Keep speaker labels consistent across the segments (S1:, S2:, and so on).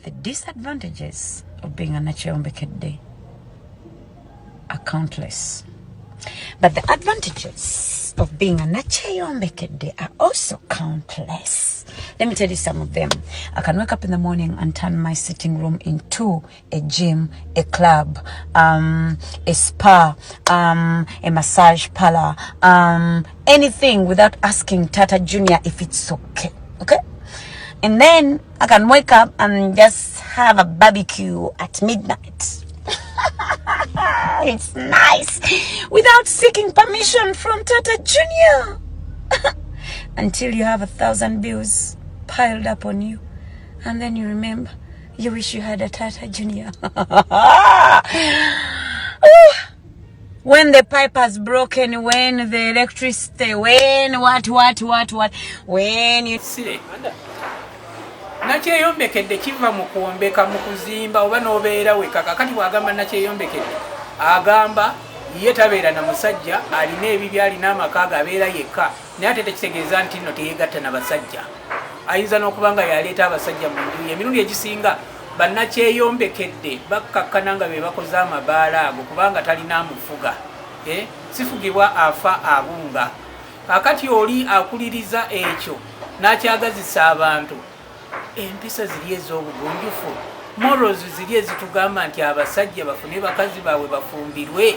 S1: The disadvantages of being a nakyeyombekedde are countless. But the advantages of being a nakyeyombekedde are also countless. Let me tell you some of them. I can wake up in the morning and turn my sitting room into a gym, a club, a spa, a massage parlor, anything without asking Tata Junior if it's okay. Okay? And then I can wake up and just have a barbecue at midnight. It's nice without seeking permission from Tata Junior. Until you have 1,000 bills piled up on you, and then you remember you wish you had a Tata Junior. When the pipe has broken, when the electricity, when what, when you
S2: see nakyeyombekedde kiva mu kuwombeka mu kuzimba oba n'obeera weka. Kakati bw'agamba nakyeyombekedde agamba ye tabeera na musajja alina ebibyo alina amaka ge abeera yekka, naye ate tekitegeeza nti nno teyeegatta na basajja. Ayinza n'okuba nga yaleeta abasajja mu nju ye. Emirundi egisinga bannakyeyombekedde bakkakkana nga be bakoze amabaala ago kubanga talina amufuga. Sifugibwa afa abunga. Kakati oli akuliriza ekyo n'akyagazisa abantu. Empisa ziri ez'obugunjufu, morals ziri ezitugamba nti abasajja bafune bakazi baabwe bafumbirwe.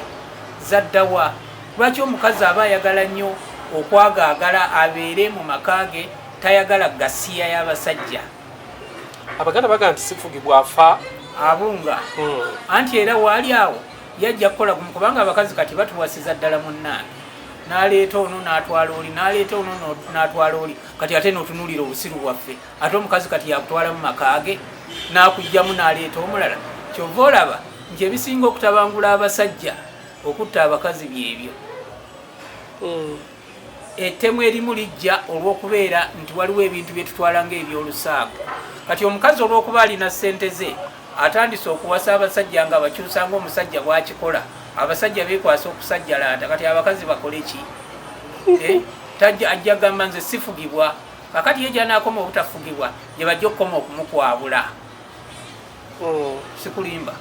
S2: Zaddawa lwaki omukazi aba ayagala nnyo okwagaagala abeere mu maka ge, tayagala gasiya y'abasajja?
S3: Abaganda baga nti sifugibwa afa
S2: abunga. Anti era waali awo yajja kukola kubanga abakazi kati batuwasiza ddala munnange. N'aleeta ono n'atwala oli, n'aleeta ono n'atwala oli. Kati ate n'otunuulira obusiru bwaffe. Ate omukazi kati yakutwala mu maka ge n'akugyamu n'aleeta omulala. Kyova olaba nti ebisinga okutabangula abasajja okutta abakazi byebyo. Ettemu erimu lijja olw'okubeera nti waliwo ebintu bye tutwala ng'ebyolusaago. Kati omukazi olw'okuba alina ssente ze atandise okuwasa abasajja nga bakyusa ng'omusajja bw'akikola. Abasajja beekwasa okusajjalaata. Kati abakazi bakole ki? Tajja ajja gamba nze sifugibwa. Kakati ye gy'anaakoma obutafugibwa gye bajja okukoma okumukwabula. Sikulimba.